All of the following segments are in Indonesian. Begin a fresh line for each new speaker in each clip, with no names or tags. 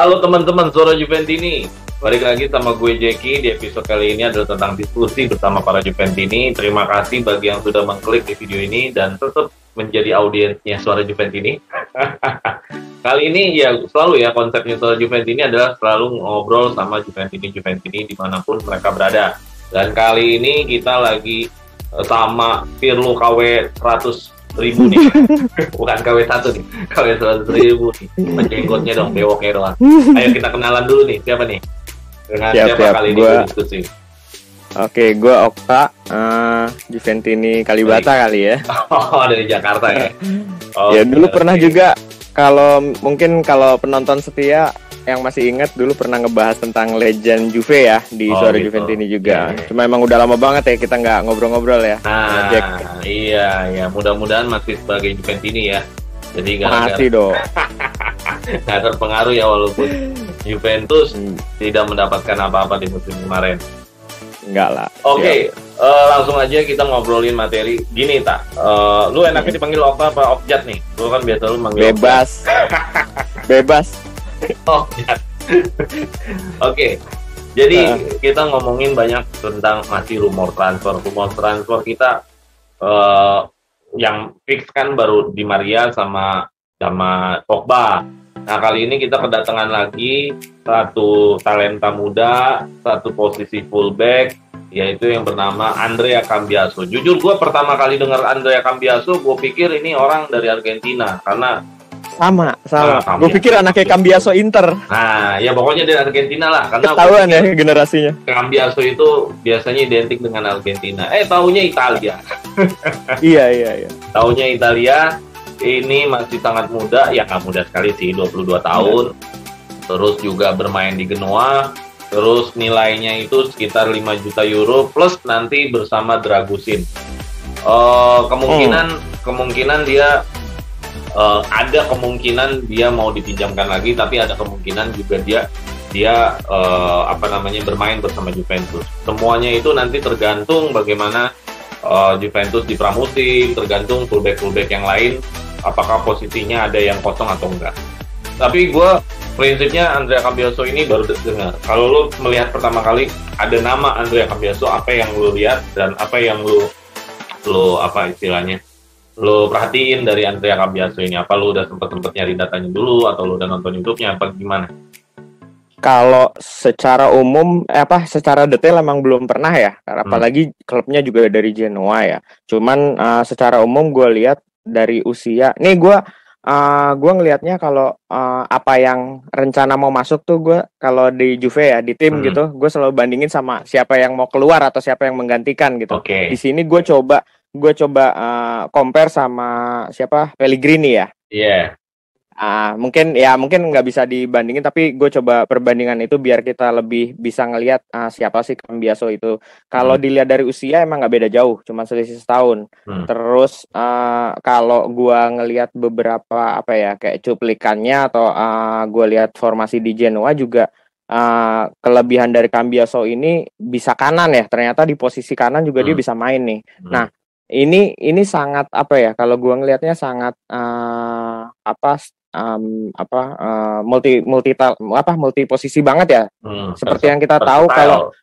Halo teman-teman Suara Juventini, balik lagi sama gue Jeki. Di episode kali ini adalah tentang diskusi bersama para Juventini. Terima kasih bagi yang sudah mengklik di video ini dan tetap menjadi audiensnya Suara Juventini. Kali ini ya selalu ya konsepnya Suara Juventini adalah selalu ngobrol sama Juventini dimanapun mereka berada. Dan kali ini kita lagi sama Pirlo KW 100.000 nih. Bukan KW 1 nih, KW 100.000 nih. Menjenggotnya dong, bewoknya doang. Ayo kita kenalan dulu nih, siapa nih? Dengan siapa kali ini diskusi?
Oke, gue Okta, Juventini Kalibata kali ya.
Oh, dari Jakarta ya.
Ya dulu pernah juga, kalau penonton setia yang masih ingat dulu pernah ngebahas tentang legend Juve ya di Suara gitu. Juventini juga. Yeah. Cuma emang udah lama banget ya kita nggak ngobrol-ngobrol ya.
Nah, iya. Mudah-mudahan masih sebagai Juventini ya. Jadi
masih dong.
Nggak terpengaruh ya walaupun Juventus tidak mendapatkan apa-apa di musim kemarin.
Enggak lah.
Oke, langsung aja kita ngobrolin materi. Gini tak, lu enaknya dipanggil Okta apa Okjat nih? Lu kan biasa lu manggil
Bebas. Bebas.
Oh, ya. Oke. Jadi kita ngomongin banyak tentang masih rumor transfer kita yang fix kan baru Di Maria sama Pogba. Nah, kali ini kita kedatangan lagi satu talenta muda, satu posisi fullback, yaitu yang bernama Andrea Cambiaso. Jujur gue pertama kali dengar Andrea Cambiaso, gue pikir ini orang dari Argentina karena
sama. Gue pikir anaknya Cambiaso Inter.
Nah, ya pokoknya dari Argentina lah. Karena
ketahuan ya generasinya.
Cambiaso itu biasanya identik dengan Argentina. Taunya Italia.
Iya.
Taunya Italia. Ini masih sangat muda. Ya nggak muda sekali sih, 22 tahun. Terus juga bermain di Genoa. Terus nilainya itu sekitar 5 juta euro plus nanti bersama Dragusin. Kemungkinan dia ada kemungkinan dia mau dipinjamkan lagi, tapi ada kemungkinan juga dia bermain bersama Juventus. Semuanya itu nanti tergantung bagaimana Juventus di pramusim, tergantung fullback yang lain apakah posisinya ada yang kosong atau enggak. Tapi gue prinsipnya Andrea Cambiaso ini baru dengar. Kalau lu melihat pertama kali ada nama Andrea Cambiaso, apa yang lu lihat dan apa yang lu lo perhatiin dari Andrea Cambiaso ini? Apa lo udah sempet nyari datanya dulu atau lo udah nonton YouTube-nya apa gimana?
Kalau secara umum secara detail emang belum pernah ya, apalagi klubnya juga dari Genoa ya. Cuman secara umum gue lihat dari usia. Nih gue ngelihatnya kalau apa yang rencana mau masuk tuh gue kalau di Juve ya di tim gitu, gue selalu bandingin sama siapa yang mau keluar atau siapa yang menggantikan gitu.
Okay.
Di sini gue coba compare sama siapa Pellegrini ya.
Iya.
Mungkin nggak bisa dibandingin, tapi gue coba perbandingan itu biar kita lebih bisa ngelihat siapa sih Cambiaso itu. Kalau dilihat dari usia emang nggak beda jauh, cuma selisih setahun. Terus kalau gue ngelihat beberapa kayak cuplikannya atau gue lihat formasi di Genoa juga. Kelebihan dari Cambiaso ini bisa kanan ya. Ternyata di posisi kanan juga dia bisa main nih. Nah, ini sangat kalau gue ngelihatnya sangat multi posisi banget ya. Seperti yang kita tahu kalau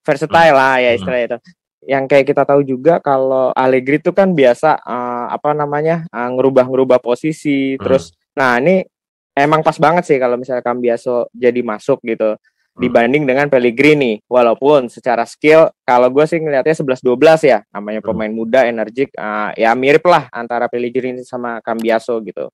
versatile lah ya istilah itu. Yang kayak kita tahu juga kalau Allegri itu kan biasa ngerubah posisi terus. Nah, ini emang pas banget sih kalau misalnya Cambiaso jadi masuk gitu. Dibanding dengan Pellegrini, walaupun secara skill kalau gue sih ngelihatnya 11-12 ya, namanya pemain muda, energik, ya mirip lah antara Pellegrini sama Cambiaso gitu.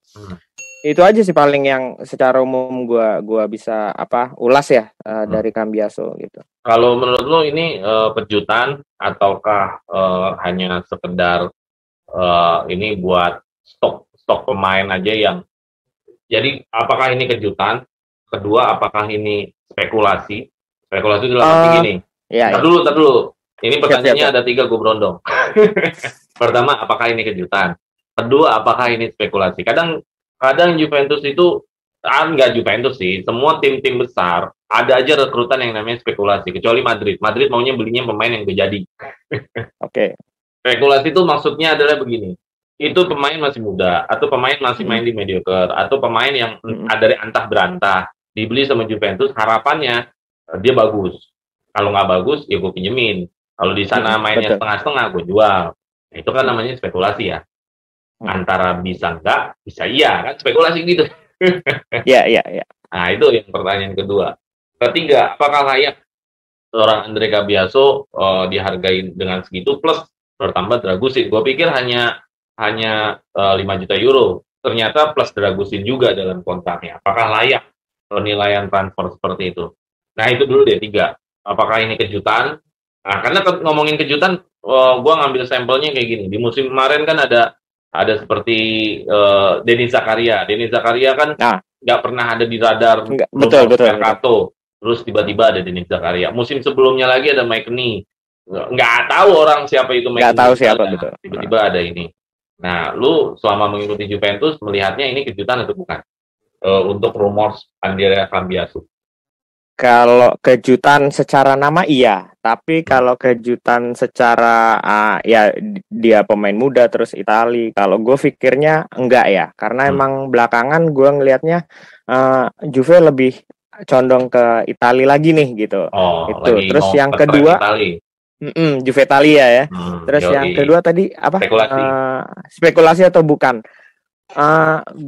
Itu aja sih paling yang secara umum gue bisa ulas ya dari Cambiaso gitu.
Kalau menurut lo ini kejutan ataukah hanya sekedar ini buat stok pemain aja yang jadi apakah ini kejutan? Kedua, apakah ini spekulasi dalam arti gini. Tar dulu. Ini pertanyaannya ada 3, gue berondong. Pertama, apakah ini kejutan? Kedua, apakah ini spekulasi? Kadang Juventus itu nggak Juventus sih, semua tim-tim besar ada aja rekrutan yang namanya spekulasi. Kecuali Madrid maunya belinya pemain yang udah jadi.
Oke.
Spekulasi itu maksudnya adalah begini. itu pemain masih muda, atau pemain masih main di mediocre, atau pemain yang dari antah berantah, dibeli sama Juventus, harapannya dia bagus. Kalau nggak bagus, ya gue pinjemin. Kalau di sana mainnya setengah-setengah, gue jual. Nah, itu kan namanya spekulasi ya. Antara bisa nggak, bisa iya, kan spekulasi gitu.
Iya.
Nah, itu yang pertanyaan kedua. Ketiga, apakah layak seorang Andre Cambiaso dihargai dengan segitu, plus bertambah Dragusin? Gue pikir hanya 5 juta euro. Ternyata plus Dragusin juga dalam kontraknya. Apakah layak penilaian transfer seperti itu? Nah, itu dulu deh, 3. Apakah ini kejutan? Nah, karena ngomongin kejutan, gue ngambil sampelnya kayak gini. Di musim kemarin kan ada seperti Denis Zakaria. Denis Zakaria kan nggak pernah ada di radar.
Betul.
Mercato. Terus tiba-tiba ada Denis Zakaria. Musim sebelumnya lagi ada Mike Knee. Nggak tahu orang siapa itu Mike Knee.
Nggak tahu siapa, betul.
Tiba-tiba ada ini. Nah, lu selama mengikuti Juventus melihatnya ini kejutan atau bukan? Untuk rumors Andrea Cambiaso.
Kalau kejutan secara nama iya, tapi kalau kejutan secara ya dia pemain muda terus Itali, kalau gue pikirnya enggak ya, karena emang belakangan gue ngelihatnya Juve lebih condong ke Itali lagi nih gitu. Itu. Terus yang kedua Juve Italia ya. Terus yang kedua tadi apa? Spekulasi atau bukan?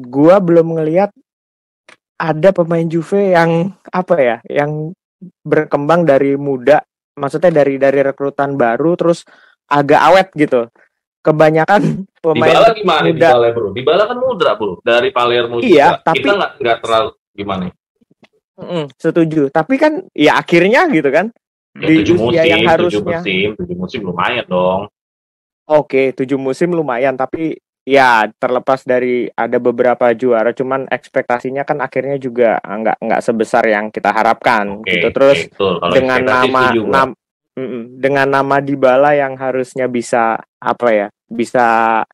Gua belum ngelihat ada pemain Juve yang apa ya, yang berkembang dari muda, maksudnya dari rekrutan baru terus agak awet gitu. Kebanyakan pemain
Dybala gimana muda. Dybala, bro? Dybala kan muda, bro. Dari Palermo
iya,
juga.
Tapi
kita nggak terlalu gimana?
Setuju. Tapi kan ya akhirnya gitu kan.
Ya, di usia yang harusnya 7 musim lumayan dong.
Oke, 7 musim lumayan, tapi ya terlepas dari ada beberapa juara, cuman ekspektasinya kan akhirnya juga nggak sebesar yang kita harapkan. Gitu. Terus dengan nama Dybala yang harusnya bisa apa ya, bisa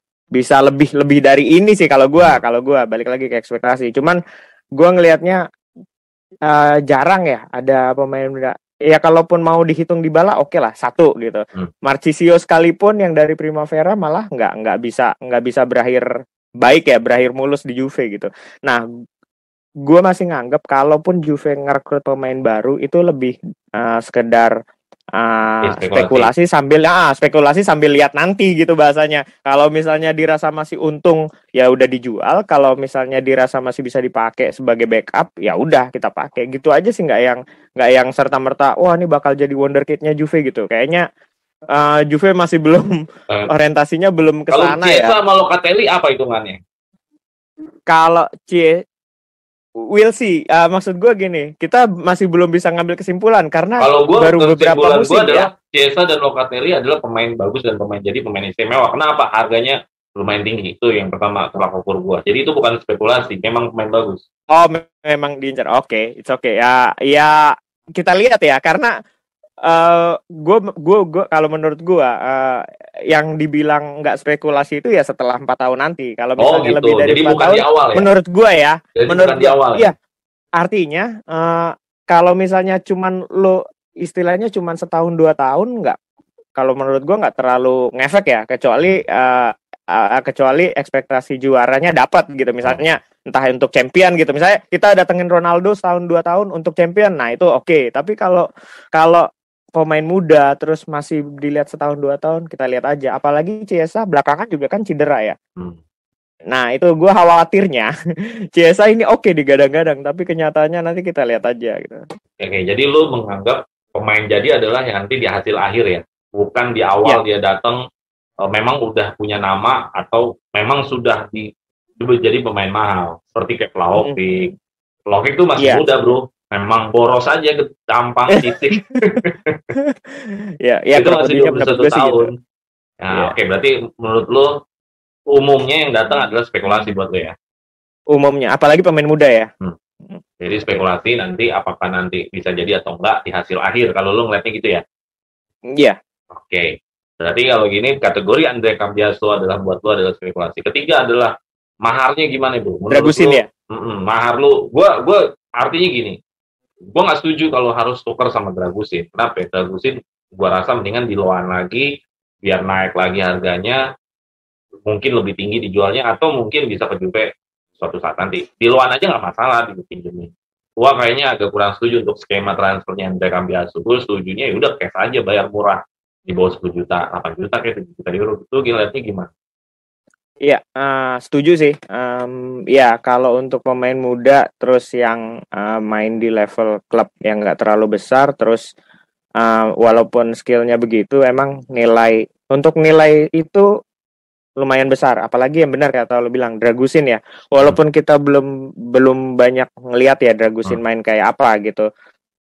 lebih dari ini sih kalau gua balik lagi ke ekspektasi. Cuman gua ngelihatnya jarang ya ada pemain muda. Ya kalaupun mau dihitung Dybala oke lah 1 gitu. Marchisio sekalipun yang dari Primavera malah nggak bisa berakhir baik ya, berakhir mulus di Juve gitu. Nah, gue masih nganggap kalaupun Juve ngerekrut pemain baru itu lebih sekedar spekulasi sambil lihat nanti gitu bahasanya. Kalau misalnya dirasa masih untung ya udah dijual, kalau misalnya dirasa masih bisa dipakai sebagai backup ya udah kita pakai gitu aja sih, nggak yang serta-merta wah ini bakal jadi wonderkidnya Juve gitu. Kayaknya Juve masih belum orientasinya belum ke sana ya.
Kalau sama Locatelli apa hitungannya?
Kalau we'll see. Maksud gue gini, kita masih belum bisa ngambil kesimpulan karena baru beberapa musim ya.
Chiesa dan Locatelli adalah pemain bagus dan pemain istimewa. Kenapa? Harganya lumayan tinggi. Itu yang pertama tolak ukur gue. Jadi itu bukan spekulasi, memang pemain bagus.
Oh, memang diincar. Oke, it's okay. Ya kita lihat ya, karena gue kalau menurut gue yang dibilang nggak spekulasi itu ya setelah 4 tahun nanti. Kalau misalnya lebih dari 4 tahun, ya? Menurut gue ya, menurut gue iya. Artinya kalau misalnya cuman lo istilahnya cuman setahun 2 tahun nggak, kalau menurut gue nggak terlalu ngefek ya, kecuali ekspektasi juaranya dapat gitu, misalnya entah untuk champion gitu, misalnya kita datengin Ronaldo setahun 2 tahun untuk champion, nah itu oke. Tapi kalau pemain muda terus masih dilihat setahun 2 tahun, kita lihat aja. Apalagi Chiesa belakangan juga kan cedera ya. Nah itu gue khawatirnya Chiesa ini oke digadang-gadang, tapi kenyataannya nanti kita lihat aja gitu.
Oke, jadi lu menganggap pemain jadi adalah yang nanti di hasil akhir ya, bukan di awal dia datang memang udah punya nama atau memang sudah jadi pemain mahal seperti kayak Vlahovic. Vlahovic tuh masih muda, bro. Memang boros aja, gampang titik.
ya
itu masih 21 tahun. Gitu. Nah, oke, berarti menurut lo umumnya yang datang adalah spekulasi buat lo ya?
Umumnya, apalagi pemain muda ya.
Jadi spekulasi nanti apakah nanti bisa jadi atau enggak di hasil akhir, kalau lo ngeliatnya gitu ya?
Iya.
Oke, berarti kalau gini kategori Andre Cambiaso adalah buat lo adalah spekulasi. Ketiga adalah maharnya gimana, Bu?
Dragusin ya?
Mahar lo, gue artinya gini. Gue nggak setuju kalau harus tukar sama Dragusin. Kenapa ya? Dragusin gue rasa mendingan di loan lagi biar naik lagi harganya. mungkin lebih tinggi dijualnya atau mungkin bisa ke Juve suatu saat nanti. Di luar aja nggak masalah dipinjemin. Gua kayaknya agak kurang setuju untuk skema transfernya Andre Cambiaso. Gue setujunya ya udah cash aja, bayar murah di bawah 10 juta, 8 juta kayak 7 juta euro. Itu ngeliatnya gimana?
Iya, setuju sih. Ya kalau untuk pemain muda terus yang main di level klub yang nggak terlalu besar, terus walaupun skillnya begitu, emang nilai itu lumayan besar. Apalagi yang benar kata lo bilang Dragusin ya. Walaupun kita belum banyak ngelihat ya Dragusin main kayak apa gitu.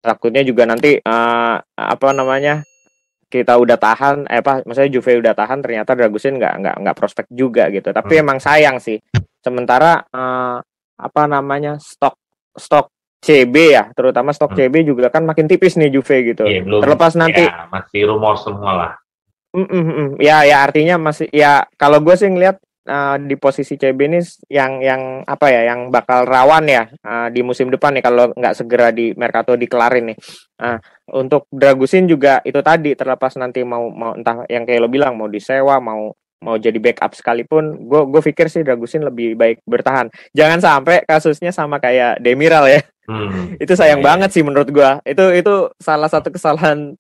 Takutnya juga nanti apa namanya, kita udah tahan, maksudnya Juve udah tahan, ternyata Dragusin nggak prospek juga gitu. Tapi emang sayang sih. Sementara apa namanya, stok CB ya, terutama stok CB juga kan makin tipis nih Juve gitu.
Iya,
Terlepas nanti
ya, masih rumor semua lah.
Ya artinya masih ya, kalau gue sih ngelihat di posisi CB ini yang apa ya, yang bakal rawan ya di musim depan nih kalau nggak segera di Mercato dikelarin nih. Untuk Dragusin juga itu tadi, terlepas nanti mau entah yang kayak lo bilang mau disewa, mau jadi backup sekalipun, gue pikir sih Dragusin lebih baik bertahan. Jangan sampai kasusnya sama kayak Demiral ya. Itu sayang banget sih menurut gue. Itu salah satu kesalahan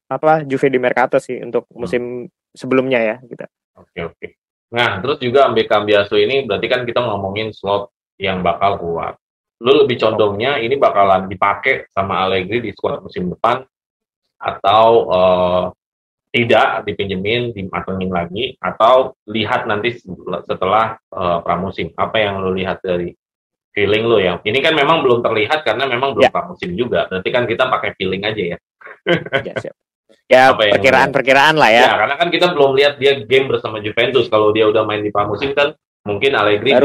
apa Juve di Mercato sih untuk musim sebelumnya ya gitu.
Oke. Nah, terus juga Andre Cambiaso ini berarti kan kita ngomongin slot yang bakal kuat. Lu lebih condongnya ini bakalan dipakai sama Allegri di squad musim depan atau tidak dipinjemin, dimatengin lagi, atau lihat nanti setelah pramusim. Apa yang lu lihat dari feeling lu ya? Ini kan memang belum terlihat karena memang belum pramusim juga. Berarti kan kita pakai feeling aja ya.
Siap. Ya perkiraan lah ya.
Ya, karena kan kita belum lihat dia game bersama Juventus. Kalau dia udah main di pramusim kan mungkin Allegri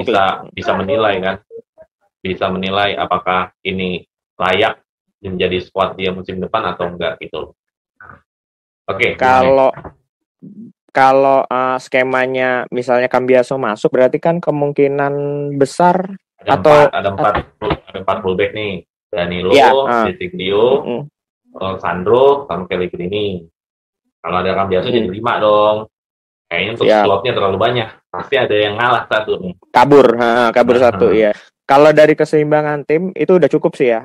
bisa menilai kan. Bisa menilai apakah ini layak menjadi squad dia musim depan atau enggak gitu. Oke.
Kalau skemanya misalnya Cambiaso masuk, berarti kan kemungkinan besar
ada empat fullback nih. Danilo, Desiglio, Sandro, sama Pellegrini. Kalau ada Cambiaso jadi 5 dong. Kayaknya untuk slotnya terlalu banyak. Pasti ada yang ngalah satu nih.
Kabur satu ya. Kalau dari keseimbangan tim itu udah cukup sih ya.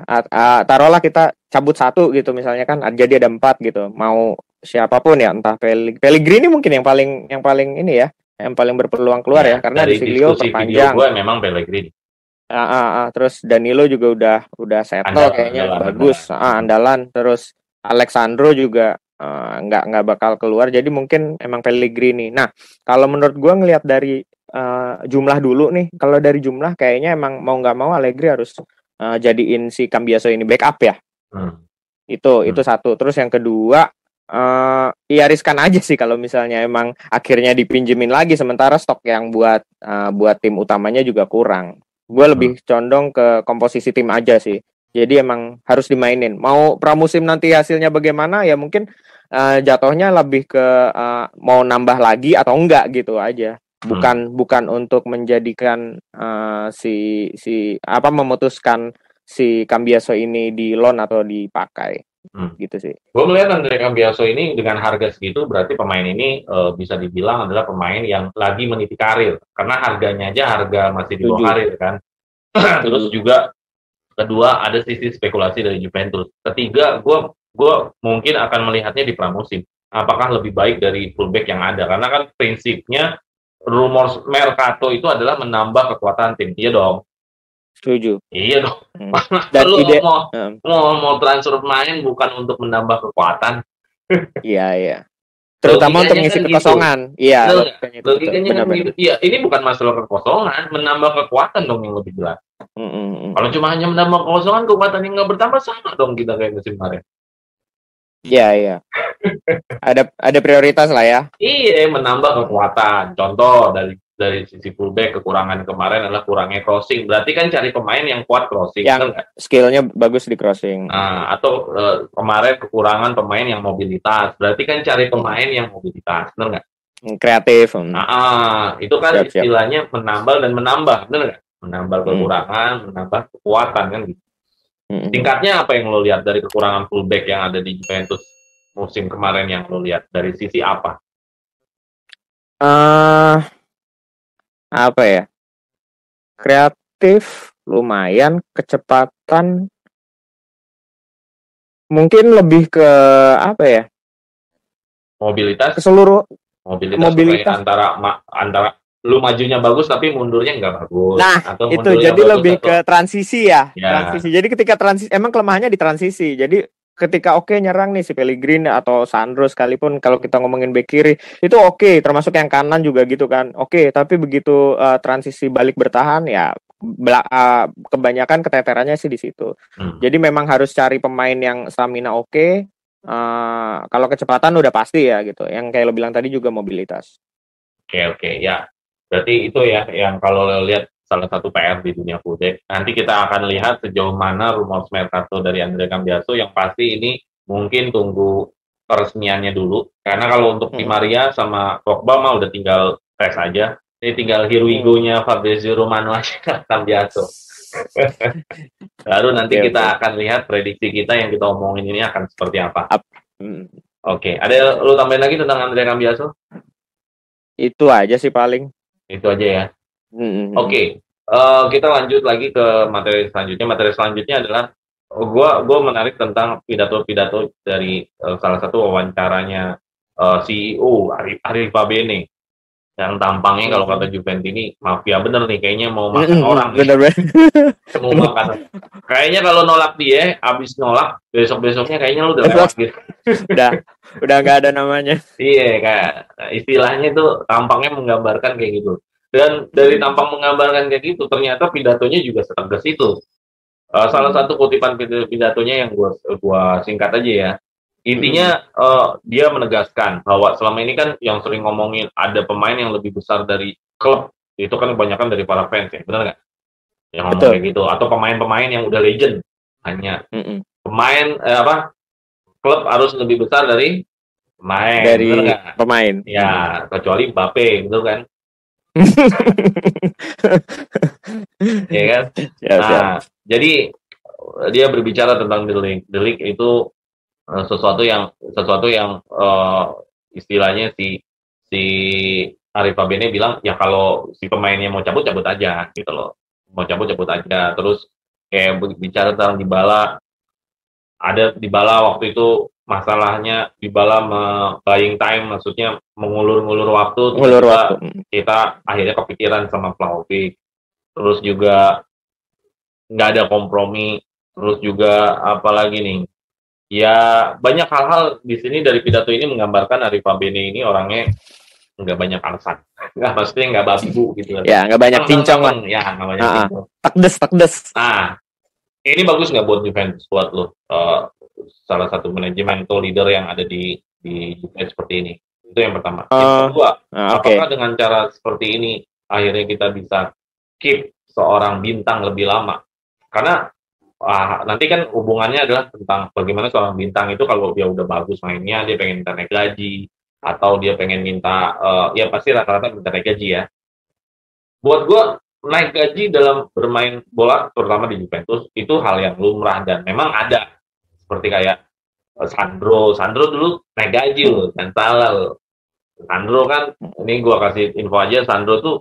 Taruhlah kita cabut satu gitu misalnya kan, jadi ada 4 gitu. Mau siapapun ya, entah Pellegrini mungkin yang paling ini ya, yang paling berpeluang keluar ya, karena Desiglio perpanjang.
Gue memang Pellegrini.
Terus Danilo juga udah settle kayaknya, bagus, andalan. Terus Alexandro juga nggak bakal keluar, jadi mungkin emang Pellegrini. Nah, kalau menurut gue ngelihat dari jumlah dulu nih, kalau dari jumlah kayaknya emang mau nggak mau Allegri harus jadiin si Cambiaso ini backup ya. Itu satu. Terus yang kedua, ya riskan aja sih kalau misalnya emang akhirnya dipinjemin lagi, sementara stok yang buat tim utamanya juga kurang. Gue lebih condong ke komposisi tim aja sih. Jadi emang harus dimainin. Mau pramusim nanti hasilnya bagaimana ya, mungkin jatuhnya lebih ke mau nambah lagi atau enggak gitu aja. Bukan untuk menjadikan memutuskan si Cambiaso ini di loan atau dipakai. Gitu sih.
Gue melihat Andre Cambiaso ini dengan harga segitu, berarti pemain ini bisa dibilang adalah pemain yang lagi meniti karir, karena harganya aja harga masih di bawah karir kan. Terus juga kedua ada sisi spekulasi dari Juventus. Ketiga, gue mungkin akan melihatnya di pramusim. Apakah lebih baik dari fullback yang ada? Karena kan prinsipnya rumor Mercato itu adalah menambah kekuatan tim. Iya dong.
Setuju.
Iya dong. Dan lu mau transfer pemain bukan untuk menambah kekuatan.
Iya. Terutama untuk ngisi kekosongan. Iya.
Logikanya gitu. Iya, ini bukan masalah kekosongan, menambah kekuatan dong yang lebih jelas. Kalau cuma hanya menambah kekosongan, kekuatan yang nggak bertambah, sama dong kita kayak musim kemarin.
Iya. ada prioritas lah ya.
Iya, menambah kekuatan. Contoh dari sisi fullback, kekurangan kemarin adalah kurangnya crossing. Berarti kan cari pemain yang kuat crossing.
Yang skillnya bagus di crossing.
Atau kemarin kekurangan pemain yang mobilitas. Berarti kan cari pemain yang mobilitas. Benar nggak?
Kreatif.
Itu kan istilahnya menambal dan menambah. Benar nggak? Menambah kekurangan, menambah kekuatan kan gitu. Tingkatnya apa yang lo lihat dari kekurangan fullback yang ada di Juventus musim kemarin yang lo lihat dari sisi apa?
eh apa ya? Kreatif lumayan, kecepatan mungkin lebih ke apa ya?
Mobilitas
Ke seluruh
kayak
mobilitas.
antara lu majunya bagus tapi mundurnya nggak bagus,
Nah,
atau
itu
mundurnya
jadi
bagus
lebih
atau
ke transisi ya,
ya.
transisi. Jadi ketika transisi, emang kelemahannya di transisi. Jadi ketika oke nyerang nih si Pellegrini atau Sandro sekalipun kalau kita ngomongin bek kiri itu oke, termasuk yang kanan juga gitu kan. Oke, tapi begitu transisi balik bertahan ya kebanyakan keteterannya sih di situ.
Hmm.
Jadi memang harus cari pemain yang stamina oke. Kalau kecepatan udah pasti ya gitu. Yang kayak lo bilang tadi juga mobilitas.
Oke, ya. Berarti itu ya yang kalau lo lihat salah satu PR di dunia fullback. Nanti kita akan lihat sejauh mana rumor mercato dari Andrea Cambiaso. Yang pasti ini mungkin tunggu peresmiannya dulu. Karena kalau untuk Di Maria sama Pogba mah udah tinggal tes aja. Ini tinggal Hiruigo-nya Fabrizio Romano aja Cambiaso. Baru nanti kita akan lihat prediksi kita yang kita omongin ini akan seperti apa. Oke, ada lo tambahin lagi tentang Andrea Cambiaso?
Itu aja sih paling.
Itu aja ya. Oke. Kita lanjut lagi ke materi selanjutnya. Materi selanjutnya adalah gue menarik tentang pidato-pidato dari salah satu wawancaranya CEO Arif Fabene yang tampangnya kalau kata Juventini mafia bener nih, kayaknya mau makan orang
bener.
Mau makan. Kayaknya kalau nolak dia, abis nolak besok-besoknya kayaknya lu udah lewat gitu.
udah nggak ada namanya.
Iya, kayak istilahnya itu tampangnya menggambarkan kayak gitu. Dan dari tampang menggambarkan kayak gitu, ternyata pidatonya juga setegas itu. Salah satu kutipan pidatonya yang gua singkat aja ya. Intinya dia menegaskan bahwa selama ini kan yang sering ngomongin ada pemain yang lebih besar dari klub, itu kan kebanyakan dari para fans ya, benar nggak? Yang ngomong kayak gitu, atau pemain-pemain yang udah legend, hanya pemain klub harus lebih besar dari
pemain.
Ya, kecuali Mbappe gitu kan. Ya kan? Nah, jadi dia berbicara tentang The League itu sesuatu yang istilahnya si Arif Fabene bilang ya kalau si pemainnya mau cabut aja gitu loh, mau cabut aja. Terus kayak bicara tentang Dybala waktu itu masalahnya Dybala buying time, maksudnya mengulur waktu. Kita akhirnya kepikiran sama Vlahovic. Terus juga nggak ada kompromi. Terus juga apalagi nih, ya banyak hal-hal di sini dari pidato ini menggambarkan Arif Fabene ini orangnya nggak banyak alasan, maksudnya nggak babi bu gitu kan.
Ya nggak banyak cincong lah.
Ya nggak banyak cincong.
Takdes.
Nah, ini bagus nggak buat Juventus, buat lo salah satu manajemen atau leader yang ada di Juventus seperti ini? Itu yang pertama. Yang kedua, apakah dengan cara seperti ini akhirnya kita bisa keep seorang bintang lebih lama? Karena nanti kan hubungannya adalah tentang bagaimana seorang bintang itu kalau dia udah bagus mainnya, dia pengen minta naik gaji, atau dia pengen minta, ya pasti rata-rata minta naik gaji ya. Buat gue, naik gaji dalam bermain bola, terutama di Juventus, itu hal yang lumrah dan memang ada. Seperti kayak Sandro dulu naik gaji loh, dan salah loh. Sandro kan, ini gue kasih info aja, Sandro tuh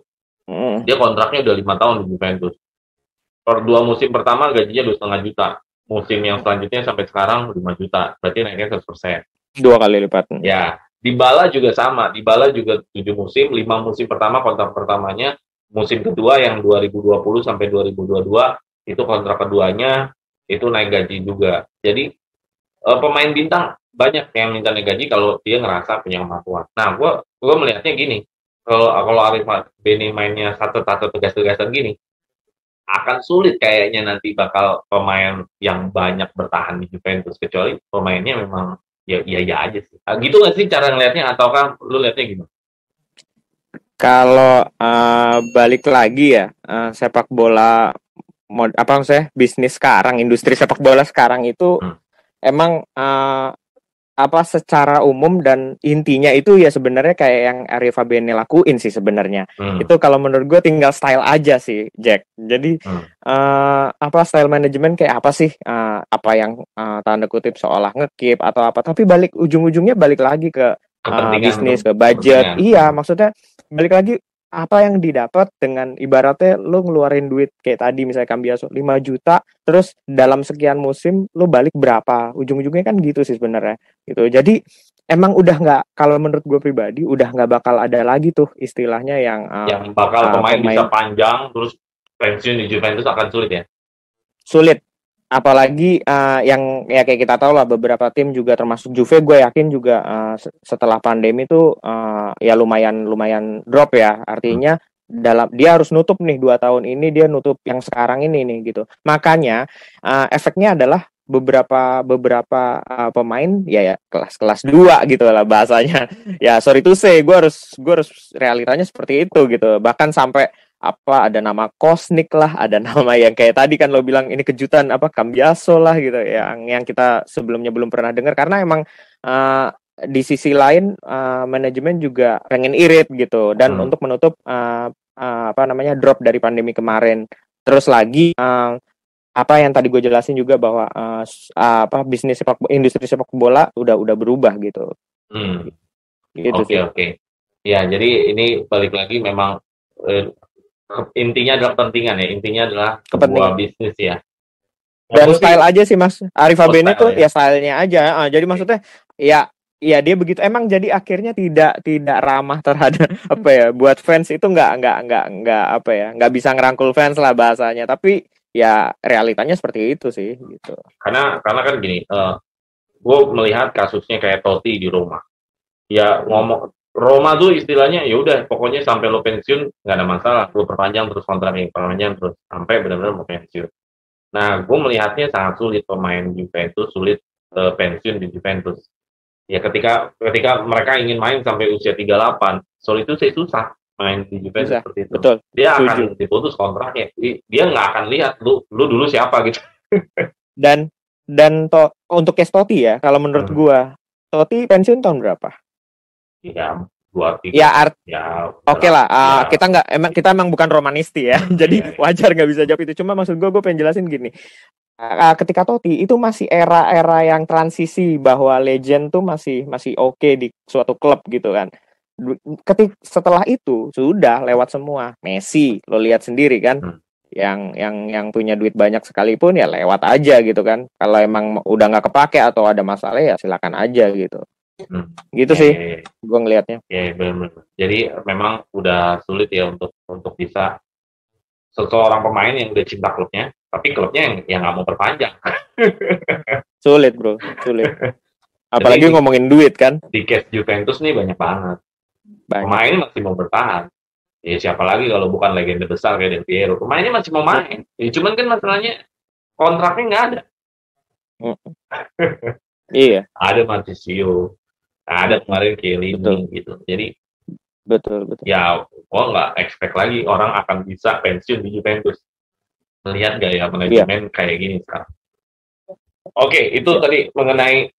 dia kontraknya udah 5 tahun di Juventus. Per 2 musim pertama gajinya 2,5 juta. Musim yang selanjutnya sampai sekarang 5 juta. Berarti naiknya 100%.
2 kali lipat.
Ya, Dybala juga sama. Dybala juga 7 musim, 5 musim pertama kontrak pertamanya, musim kedua yang 2020 sampai 2022 itu kontrak keduanya itu naik gaji juga. Jadi pemain bintang banyak yang minta naik gaji kalau dia ngerasa punya kemampuan. Nah, gue melihatnya gini. Kalau Arif Beni mainnya satu tegas-tegasan gini, akan sulit kayaknya nanti bakal pemain yang banyak bertahan di Juventus, kecuali pemainnya memang ya aja sih. Gitu nggak sih cara ngelihatnya, ataukah lu lihatnya gimana?
Kalau balik lagi ya, sepak bola apa maksudnya bisnis sekarang, industri sepak bola sekarang itu emang apa secara umum dan intinya itu ya sebenarnya kayak yang Arif Fabene lakuin sih sebenarnya. Itu kalau menurut gue tinggal style aja sih, Jack. Jadi apa style manajemen kayak apa sih? Apa yang tanda kutip seolah ngekip atau apa? Tapi ujung-ujungnya balik lagi ke bisnis, ke budget. Iya, maksudnya balik lagi apa yang didapat dengan ibaratnya lu ngeluarin duit kayak tadi misalnya Cambiaso 5 juta terus dalam sekian musim lu balik berapa, ujung-ujungnya kan gitu sih sebenarnya gitu. Jadi emang udah nggak, kalau menurut gue pribadi udah nggak bakal ada lagi tuh istilahnya yang
bakal pemain bisa panjang terus pensiun di Juventus akan sulit ya.
Sulit, apalagi yang ya kayak kita tahu lah beberapa tim juga termasuk Juve, gue yakin juga setelah pandemi tuh ya lumayan drop ya, artinya dalam dia harus nutup nih 2 tahun ini, dia nutup yang sekarang ini nih gitu. Makanya efeknya adalah beberapa pemain ya kelas 2 gitu lah bahasanya. Ya sorry to say, gue harus realitanya seperti itu gitu. Bahkan sampai ada nama Kosnik lah, ada nama yang kayak tadi kan lo bilang ini kejutan Cambiaso lah gitu, yang kita sebelumnya belum pernah dengar, karena emang di sisi lain manajemen juga pengen irit gitu, dan untuk menutup drop dari pandemi kemarin. Terus lagi apa yang tadi gue jelasin juga bahwa industri sepak bola udah berubah gitu. Gitu sih.
Oke. Ya, jadi ini balik lagi memang intinya adalah kepentingan ya, intinya adalah sebuah bisnis ya.
Dan style aja sih Mas Arriva Bene tuh ya stylenya aja. Jadi maksudnya ya dia begitu, emang jadi akhirnya tidak ramah terhadap buat fans itu nggak bisa ngerangkul fans lah bahasanya, tapi ya realitanya seperti itu sih gitu.
Karena kan gini, gue melihat kasusnya kayak Totti di Roma. Ya ngomong Roma tuh istilahnya ya udah pokoknya sampai lo pensiun nggak ada masalah, lo perpanjang terus kontraknya, perpanjang terus sampai benar-benar mau pensiun. Nah, gue melihatnya sangat sulit pemain Juventus sulit pensiun di Juventus. Ya ketika mereka ingin main sampai usia 38, soal itu susah main di Juventus seperti itu.
Betul.
Dia akan diputus kontraknya. Dia nggak akan lihat lu dulu siapa gitu.
Dan untuk case Totti ya, kalau menurut gue Totti pensiun tahun berapa?
Ya 2-3.
Oke lah. Kita emang bukan romanisti ya. Jadi wajar nggak bisa jawab itu. Cuma maksud gue pengen jelasin gini. Ketika Totti itu masih era yang transisi, bahwa legend tuh masih oke di suatu klub gitu kan. Setelah itu sudah lewat semua. Messi lo lihat sendiri kan. Yang punya duit banyak sekalipun ya lewat aja gitu kan. Kalau emang udah nggak kepake atau ada masalah ya silakan aja gitu. Gitu sih gue ngelihatnya.
Benar. Jadi memang udah sulit ya untuk bisa seseorang pemain yang udah cinta klubnya, tapi klubnya yang nggak mau perpanjang.
Sulit bro. Apalagi jadi, ngomongin duit kan.
Di case Juventus nih banyak banget. Pemain masih mau bertahan. Ya siapa lagi kalau bukan legenda besar kayak Del Piero. Pemainnya masih mau main. Ya, cuman kan masalahnya kontraknya nggak ada.
Iya.
Ada Marchisio. Ada kemarin Chiellini gitu. Jadi
betul.
Ya, gua nggak expect lagi orang akan bisa pensiun di Juventus. Melihat gaya manajemen kayak gini sekarang. Oke, itu tadi mengenai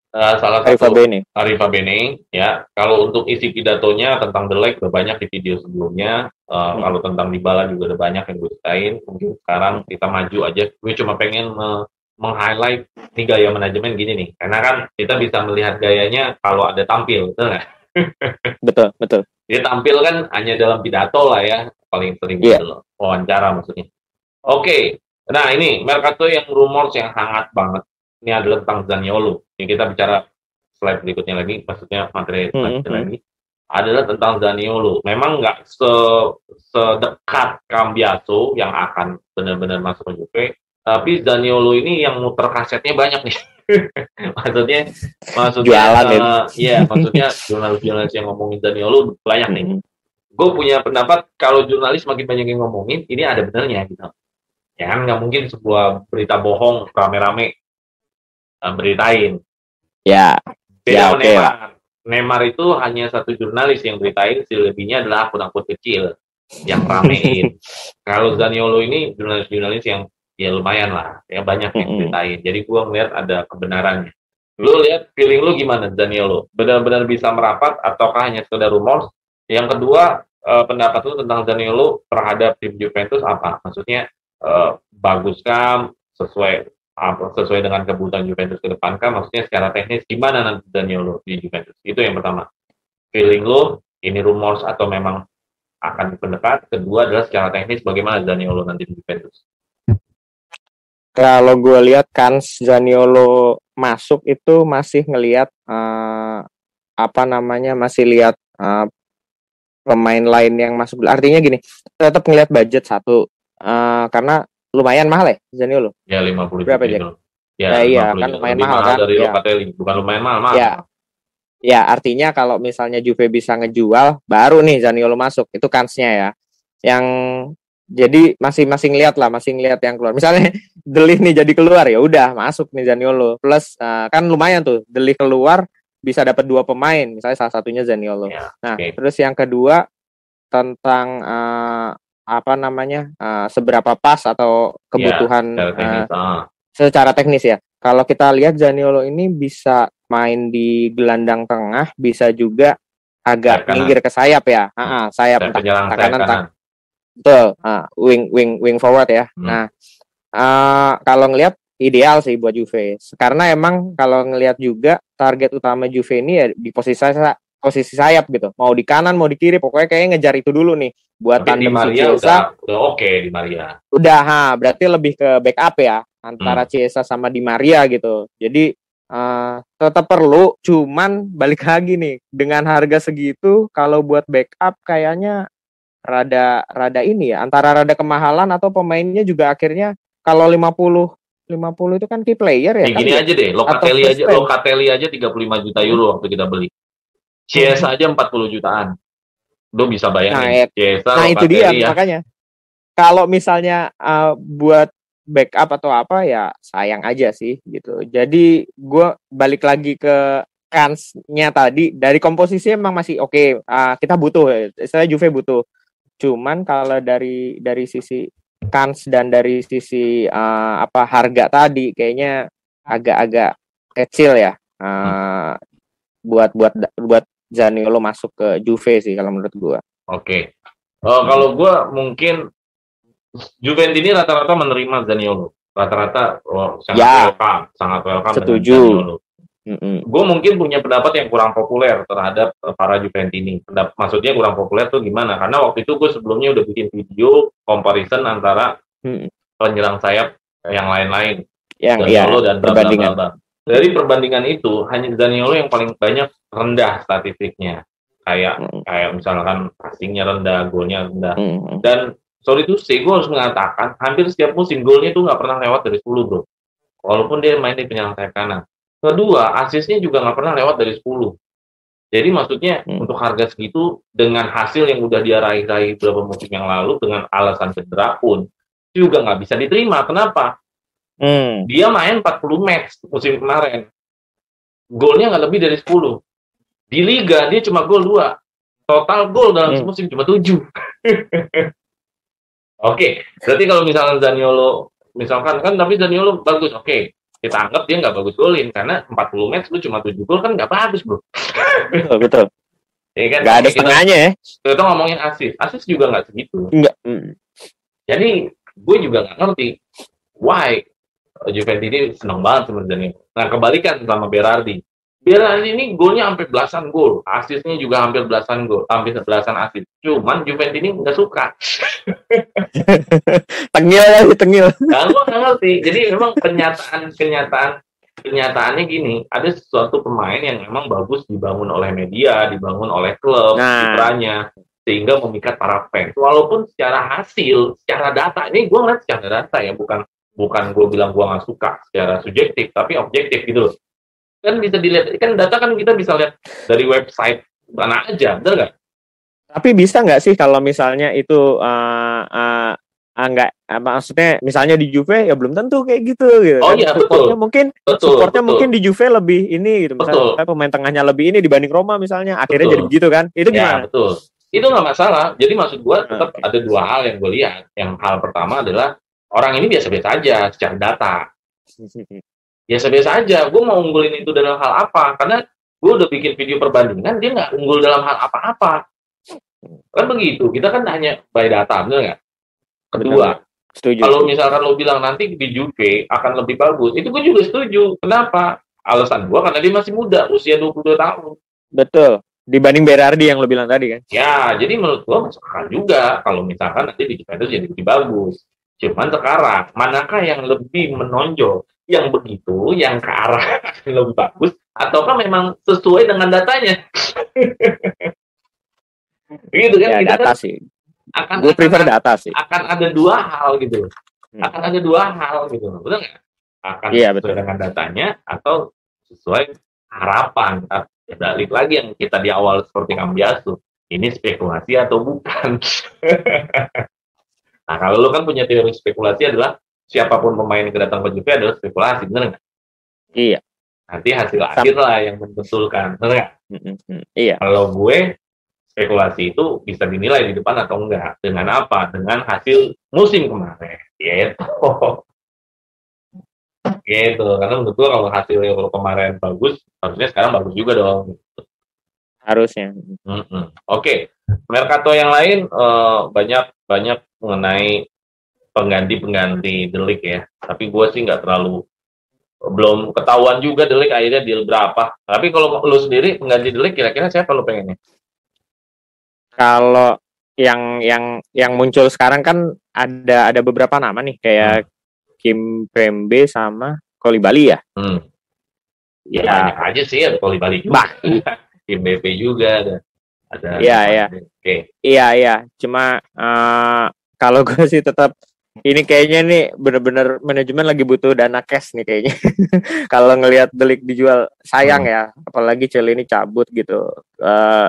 salah satu Arriva Bene ya. Kalau untuk isi pidatonya tentang The Leg udah banyak di video sebelumnya. Kalau tentang Dybala juga udah banyak yang gue ceritain. Mungkin sekarang kita maju aja. Gue cuma pengen meng-highlight nih gaya manajemen gini nih, karena kan kita bisa melihat gayanya kalau ada tampil, betul nggak?
betul.
Dia tampil kan hanya dalam pidato lah ya, paling sering gitu loh, wawancara maksudnya. Oke. Nah ini Mercato yang rumors yang hangat banget, ini adalah tentang Zaniolo. Ini kita bicara slide berikutnya lagi, maksudnya materi lagi, adalah tentang Zaniolo. Memang nggak sedekat Cambiaso yang akan benar-benar masuk ke Juve. Tapi Zaniolo ini yang muter kasetnya banyak nih. maksudnya
jualan
maksudnya jurnalis yang ngomongin Zaniolo banyak nih. Gue punya pendapat kalau jurnalis makin banyak yang ngomongin, ini ada benernya gitu. Ya kan nggak mungkin sebuah berita bohong rame-rame beritain.
Ya.
Beda sama Neymar itu hanya satu jurnalis yang beritain, selebihnya adalah akun-akun kecil yang ramein. Kalau Zaniolo ini jurnalis yang ya lumayan lah, ya banyak yang ceritain. Jadi gue ngeliat ada kebenarannya. Lu lihat, feeling lu gimana Zaniolo? Benar-benar bisa merapat ataukah hanya sekedar rumors? Yang kedua, pendapat lu tentang Zaniolo terhadap tim Juventus apa? Maksudnya bagus kan, sesuai sesuai dengan kebutuhan Juventus ke depan kan, maksudnya secara teknis gimana nanti Zaniolo di Juventus, itu yang pertama. Feeling lo ini rumors atau memang akan pendekat. Kedua adalah secara teknis bagaimana Zaniolo nanti di Juventus.
Kalau gue lihat kan Zaniolo masuk itu masih ngelihat masih lihat pemain lain yang masuk. Artinya gini, tetap ngelihat budget satu, karena lumayan mahal ya Zaniolo.
Ya 50
berapa
juta.
Ya, iya kan lumayan mahal kan.
Dari Locatelli, bukan lumayan mahal.
Ya, artinya kalau misalnya Juve bisa ngejual, baru nih Zaniolo masuk. Itu kansnya ya. Yang jadi masing ngeliat yang keluar. Misalnya De Ligt nih jadi keluar, ya udah masuk nih Zaniolo. Plus kan lumayan tuh, De Ligt keluar bisa dapat 2 pemain, misalnya salah satunya Zaniolo.
Ya,
nah, terus yang kedua tentang seberapa pas atau kebutuhan secara teknis ya. Kalau kita lihat Zaniolo ini bisa main di gelandang tengah, bisa juga agak minggir ke sayap ya. Sayap kanan. Betul, wing forward ya. Nah, kalau ngelihat ideal sih buat Juve. Karena emang kalau ngelihat juga target utama Juve ini ya di posisi sayap gitu. Mau di kanan, mau di kiri, pokoknya kayaknya ngejar itu dulu nih. Buat tandem si Chiesa.
Udah oke di Maria.
Udah, berarti lebih ke backup ya antara Chiesa sama Di Maria gitu. Jadi tetap perlu, cuman balik lagi nih dengan harga segitu kalau buat backup kayaknya rada ini ya, antara rada kemahalan atau pemainnya juga akhirnya kalau 50 itu kan key player ya.
Gini aja deh, Locatelli aja 35 juta euro waktu kita beli. Chiesa aja 40 jutaan. Lo bisa bayangin. Chiesa,
nah itu dia ya. Makanya kalau misalnya buat backup atau apa ya sayang aja sih gitu. Jadi gue balik lagi ke kansnya tadi, dari komposisi emang masih oke. Kita butuh, saya Juve butuh. Cuman kalau dari sisi kans dan dari sisi harga tadi kayaknya agak-agak kecil ya buat Zaniolo masuk ke Juve sih kalau menurut gue.
Oke. Kalau gue mungkin Juventus ini rata-rata menerima Zaniolo. Rata-rata sangat welcome.
Setuju.
Gue mungkin punya pendapat yang kurang populer terhadap para Juventini. Maksudnya kurang populer tuh gimana? Karena waktu itu gue sebelumnya udah bikin video comparison antara penyerang sayap yang lain-lain, Zaniolo dan perbandingan. Dari perbandingan itu hanya Zaniolo yang paling banyak rendah statistiknya. Kayak misalkan passingnya rendah, golnya rendah. Dan sorry to say, gue harus mengatakan hampir setiap musim golnya tuh nggak pernah lewat dari 10 bro. Walaupun dia main di penyerang sayap kanan. Kedua, asisnya juga nggak pernah lewat dari 10. Jadi maksudnya untuk harga segitu, dengan hasil yang udah dia raih-raih beberapa musim yang lalu, dengan alasan cedera pun, juga nggak bisa diterima. Kenapa? Dia main 40 match musim kemarin. Golnya nggak lebih dari 10. Di Liga, dia cuma gol 2. Total gol dalam musim cuma 7. Oke, berarti kalau misalnya Zaniolo, tapi Zaniolo bagus, oke. Kita anggap dia nggak bagus golin karena 40 match lu cuma 7 gol kan nggak bagus bro.
Betul.
Ya kan?
Nggak ada setengahnya ya.
Kita ngomongin asis juga nggak segitu.
Enggak.
Jadi gue juga nggak ngerti why Juventus ini seneng banget sama Zaniolo. Nah kebalikan sama Berardi. Berardi ini golnya hampir belasan gol, asisnya juga hampir belasan gol, hampir belasan asis. Cuman Juventus ini nggak suka.
Tengil.
Nah, gue nggak ngerti. Jadi memang kenyataannya gini, ada sesuatu pemain yang memang bagus dibangun oleh media, dibangun oleh klub, kiprahnya, sehingga memikat para fans. Walaupun secara hasil, secara data, ini gue ngeliat secara data ya, bukan gue bilang gue nggak suka secara subjektif, tapi objektif gitu. Kan bisa dilihat, kan data kan kita bisa lihat dari website mana aja, benar nggak?
Tapi bisa nggak sih kalau misalnya itu maksudnya misalnya di Juve ya belum tentu kayak gitu.
Oh iya betul.
Supportnya mungkin di Juve lebih ini gitu. Misalnya pemain tengahnya lebih ini dibanding Roma misalnya. Akhirnya jadi begitu kan? Itu gimana?
Ya betul. Itu nggak masalah. Jadi maksud gue tetap ada dua hal yang gue lihat. Yang hal pertama adalah orang ini biasa-biasa aja secara data. Biasa-biasa aja. Gue mau unggulin itu dalam hal apa? Karena gue udah bikin video perbandingan, dia nggak unggul dalam hal apa-apa. Kan begitu. Kita kan hanya by data, benar nggak? Kedua,
Setuju,
Kalau
setuju.
misalkan lo bilang nanti di Juve akan lebih bagus, itu gue juga setuju. Kenapa? Alasan gue karena dia masih muda, usia 22 tahun.
Betul. Dibanding Berardi yang lo bilang tadi kan.
Ya, jadi menurut gue masuk akal juga kalau misalkan nanti di Juventus jadi lebih bagus. Cuman sekarang, manakah yang lebih menonjol? Yang begitu, yang ke arah lebih bagus, ataukah memang sesuai dengan datanya? Gitu kan,
Ya
kita kan
data sih.
akan
Gue
akan
prefer data sih.
akan ada dua hal gitu. Akan ada dua hal gitu. Betul nggak? Akan
Iya
sesuai
betul.
dengan datanya atau sesuai harapan. Balik lagi yang kita di awal seperti Cambiaso. Ini spekulasi atau bukan? Nah, kalau lu kan punya teori spekulasi adalah siapapun pemain yang datang ke Juve adalah spekulasi, bener nggak?
Iya.
Nanti hasil akhir lah yang membetulkan, bener nggak?
Iya.
Kalau gue spekulasi itu bisa dinilai di depan atau enggak dengan apa? Dengan hasil musim kemarin, gitu. Gitu. Karena menurut gue kalau hasilnya kalau kemarin bagus, harusnya sekarang bagus juga dong.
Harusnya.
Oke. Mercato yang lain banyak mengenai pengganti De Ligt ya. Tapi gue sih nggak terlalu, belum ketahuan juga De Ligt akhirnya deal berapa. Tapi kalau lu sendiri pengganti De Ligt kira-kira siapa lu pengennya?
Kalau yang muncul sekarang kan ada beberapa nama nih kayak Kim Pembe sama Koulibaly ya.
Ya banyak aja sih, ada Koulibaly juga. Kim BP juga ada.
Iya.
Oke.
Iya. Cuma kalau gue sih tetap ini kayaknya nih bener-bener manajemen lagi butuh dana cash nih kayaknya. Kalau ngelihat De Ligt dijual sayang ya, apalagi Celini cabut gitu.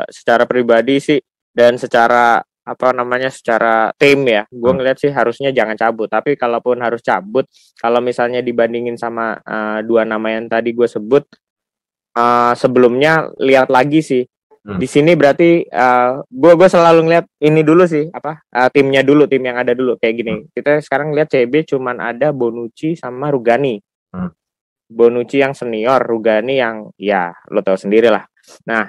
Secara pribadi sih dan secara secara tim ya, gue ngeliat sih harusnya jangan cabut. Tapi kalaupun harus cabut, kalau misalnya dibandingin sama dua nama yang tadi gue sebut, sebelumnya lihat lagi sih. Di sini berarti gue selalu ngeliat ini dulu sih timnya dulu, tim yang ada dulu kayak gini. Kita sekarang lihat CB cuman ada Bonucci sama Rugani. Bonucci yang senior, Rugani yang ya lo tahu sendiri lah. Nah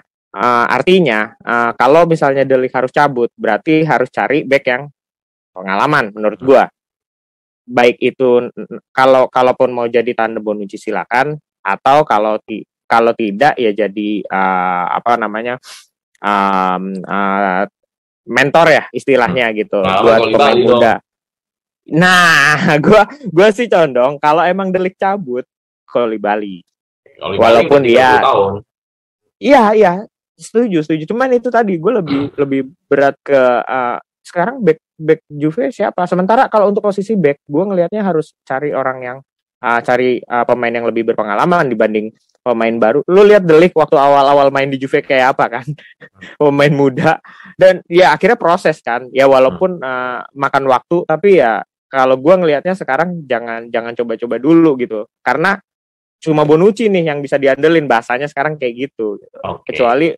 artinya kalau misalnya De Ligt harus cabut, berarti harus cari back yang pengalaman menurut gue. Baik itu kalaupun mau jadi tandem Bonucci silakan, atau kalau tidak ya jadi mentor ya istilahnya gitu buat pemain muda. Nah, gue sih condong kalau emang De Ligt cabut, Koulibaly. Walaupun dia Iya, setuju. Cuman itu tadi gue lebih berat ke sekarang back Juve siapa? Sementara kalau untuk posisi back, gue ngelihatnya harus cari orang yang cari pemain yang lebih berpengalaman dibanding pemain baru. Lu lihat De Ligt waktu awal-awal main di Juve kayak apa kan? Pemain muda dan ya akhirnya proses kan. Ya walaupun makan waktu, tapi ya kalau gue ngelihatnya sekarang jangan coba-coba dulu gitu. Karena cuma Bonucci nih yang bisa diandelin, bahasanya sekarang kayak gitu. Kecuali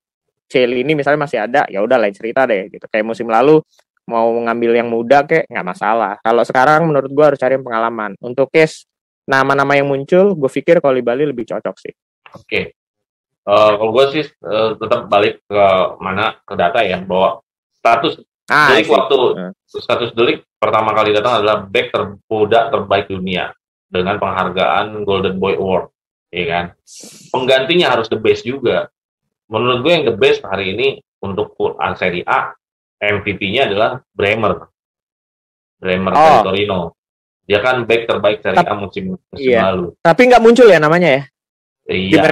Celini misalnya masih ada, ya udah lain cerita deh gitu. Kayak musim lalu mau ngambil yang muda kayak nggak masalah. Kalau sekarang menurut gue harus cari yang pengalaman. Untuk case nama-nama yang muncul, gue pikir Koulibaly lebih cocok sih.
Oke. Kalau gue sih tetap balik ke data ya, bahwa status De Ligt status De Ligt pertama kali datang adalah back termuda terbaik dunia dengan penghargaan Golden Boy Award, ya kan? Penggantinya harus the best juga. Menurut gue yang the best hari ini untuk Serie A, MVP-nya adalah Bremer dari Torino. Dia kan back terbaik Serie A musim lalu.
Tapi nggak muncul ya namanya ya?
Iya,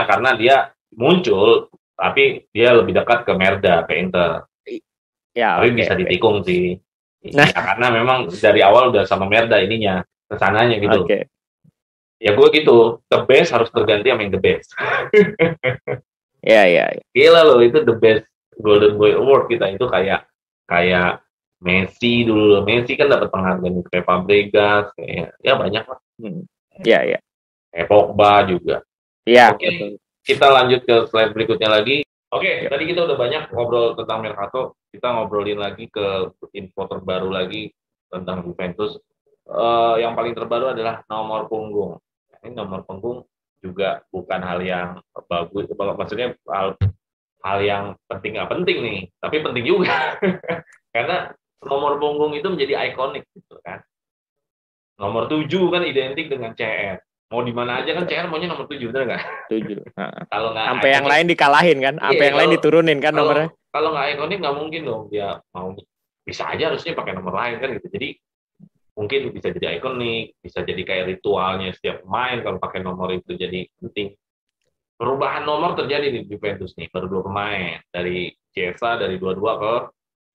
karena dia muncul, tapi dia lebih dekat ke Merda, ke Inter.
Ya,
tapi bisa ditikung sih. Ya, karena memang dari awal udah sama Merda ininya, kesananya gitu. Ya gue gitu, the best harus terganti sama yang the best.
Iya.
Gila loh, itu the best Golden Boy Award kita itu kayak Messi dulu. Messi kan dapat penghargaan kayak Fabregas, kayak ya banyak lah.
Iya.
Kayak Pogba juga.
Iya.
Oke, kita lanjut ke slide berikutnya lagi. Oke, tadi kita udah banyak ngobrol tentang Mercato. Kita ngobrolin lagi ke info terbaru lagi tentang Juventus. Yang paling terbaru adalah nomor punggung. Ini nomor punggung juga bukan hal yang bagus, maksudnya hal yang penting nggak penting nih, tapi penting juga karena nomor punggung itu menjadi ikonik gitu kan. Nomor 7 kan identik dengan CR. Mau di mana aja kan
Betul.
CR maunya nomor 7, bener nggak?
7.
Kalau nggak
Sampai yang
ikonik,
lain dikalahin kan,
iya
sampai yang lain
kalau
diturunin kan
kalau
nomornya.
kalau nggak ikonik nggak mungkin dong dia mau, bisa aja harusnya pakai nomor lain kan gitu. Jadi mungkin bisa jadi ikonik, bisa jadi kayak ritualnya setiap pemain kalau pakai nomor itu jadi penting. Perubahan nomor terjadi di Juventus nih, baru 2 pemain dari Chiesa dari 22 ke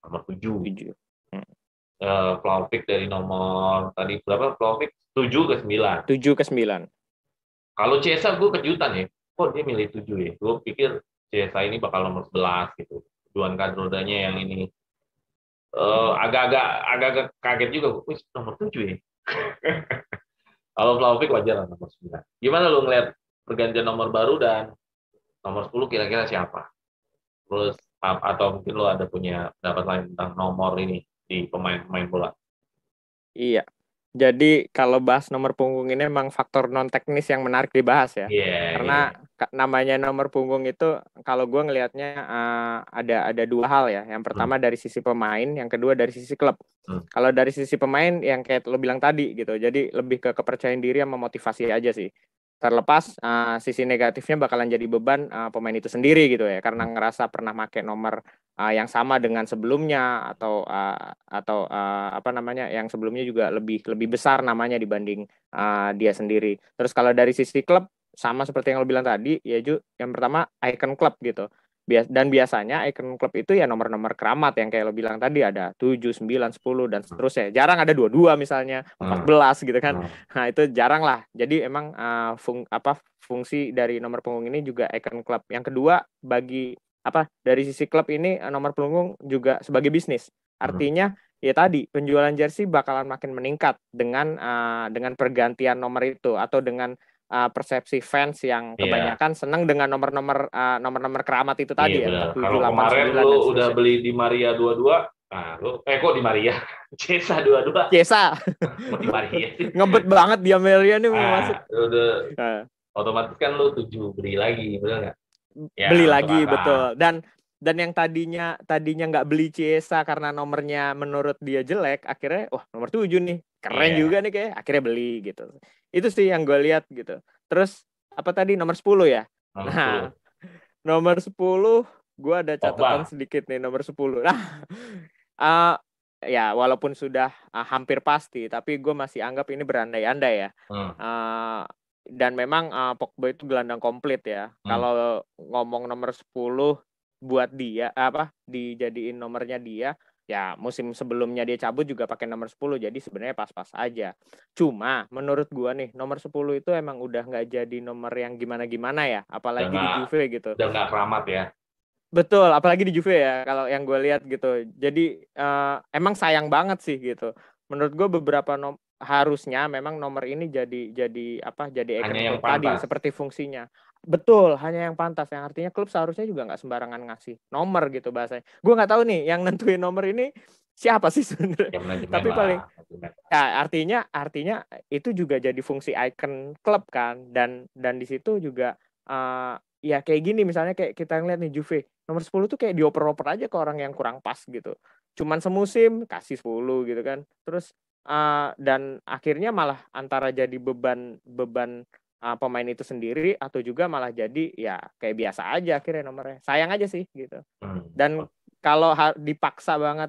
nomor 7.
7.
Vlahovic dari nomor tadi berapa? Vlahovic 7 ke 9.
7 ke 9.
Kalau Chiesa gue kejutan ya, kok dia milih 7 ya? Gue pikir Chiesa ini bakal nomor 11 gitu. Duan Kadrodanya yang ini agak-agak kaget juga. Wih, nomor 7 ya? Kalau Vlahovic wajar lah nomor 9. Gimana lu ngeliat pergantian nomor baru dan nomor 10 kira-kira siapa? Terus atau mungkin lo ada punya pendapat lain tentang nomor ini di pemain-pemain bola?
Iya. Jadi kalau bahas nomor punggung ini memang faktor non teknis yang menarik dibahas ya.
Iya, iya.
Karena namanya nomor punggung itu kalau gue ngelihatnya ada 2 hal ya. Yang pertama dari sisi pemain, yang kedua dari sisi klub. Kalau dari sisi pemain yang kayak lo bilang tadi gitu. Jadi lebih ke kepercayaan diri sama motivasi aja sih. Terlepas sisi negatifnya bakalan jadi beban pemain itu sendiri gitu ya. Karena ngerasa pernah pakai nomor yang sama dengan sebelumnya atau apa namanya yang sebelumnya juga lebih besar namanya dibanding dia sendiri. Terus kalau dari sisi klub sama seperti yang lo bilang tadi ya Ju, yang pertama icon klub gitu. Dan biasanya icon klub itu ya nomor-nomor keramat yang kayak lo bilang tadi ada 7, 9, 10 dan seterusnya. Jarang ada 22 misalnya, 14 gitu kan. Nah, itu jarang lah. Jadi emang fungsi dari nomor punggung ini juga icon klub. Yang kedua dari sisi klub ini nomor punggung juga sebagai bisnis. Artinya ya tadi penjualan jersey bakalan makin meningkat dengan pergantian nomor itu atau dengan persepsi fans yang kebanyakan senang dengan nomor-nomor keramat itu tadi ya.
Benar.
7,
Kalau
8,
kemarin
9
lu
dan
udah
seterusnya.
beli di Maria 22, nah lu kok di Maria? Chiesa 22.
Chiesa.
Mau di Maria sih.
Ngebet banget dia Maria nih mau masuk.
Udah otomatis kan lu 7 beli lagi, benar nggak? Ya,
beli lagi betul. Dan yang tadinya nggak beli Chiesa karena nomornya menurut dia jelek, akhirnya wah nomor 7 nih keren juga nih kayak akhirnya beli gitu. Itu sih yang gue lihat gitu. Terus apa tadi nomor 10 ya? Nah, nomor 10 gue ada catatan sedikit nih nomor 10. Nah, ya walaupun sudah hampir pasti, tapi gue masih anggap ini berandai-andai ya. Dan memang Pogba itu gelandang komplit ya. Kalau ngomong nomor 10 buat dia dijadiin nomornya dia, ya musim sebelumnya dia cabut juga pakai nomor 10, jadi sebenarnya pas-pas aja. Cuma menurut gua nih nomor 10 itu emang udah nggak jadi nomor yang gimana-gimana ya, apalagi di Juve gitu.
Udah nggak keramat ya.
Betul, apalagi di Juve ya kalau yang gue lihat gitu. Jadi emang sayang banget sih gitu. Menurut gue beberapa harusnya memang nomor ini jadi icon klub tadi seperti fungsinya. Betul, hanya yang pantas. Yang artinya klub seharusnya juga nggak sembarangan ngasih nomor gitu bahasanya. Gue nggak tahu nih yang nentuin nomor ini siapa sih sebenarnya. Tapi paling ya artinya itu juga jadi fungsi icon klub kan, dan di situ juga ya kayak gini misalnya kayak kita ngeliat nih Juve nomor 10 tuh kayak dioper-oper aja ke orang yang kurang pas gitu. Cuman semusim kasih 10 gitu kan. Terus dan akhirnya malah antara jadi beban pemain itu sendiri atau juga malah jadi ya kayak biasa aja akhirnya nomornya. Sayang aja sih gitu. Dan kalau dipaksa banget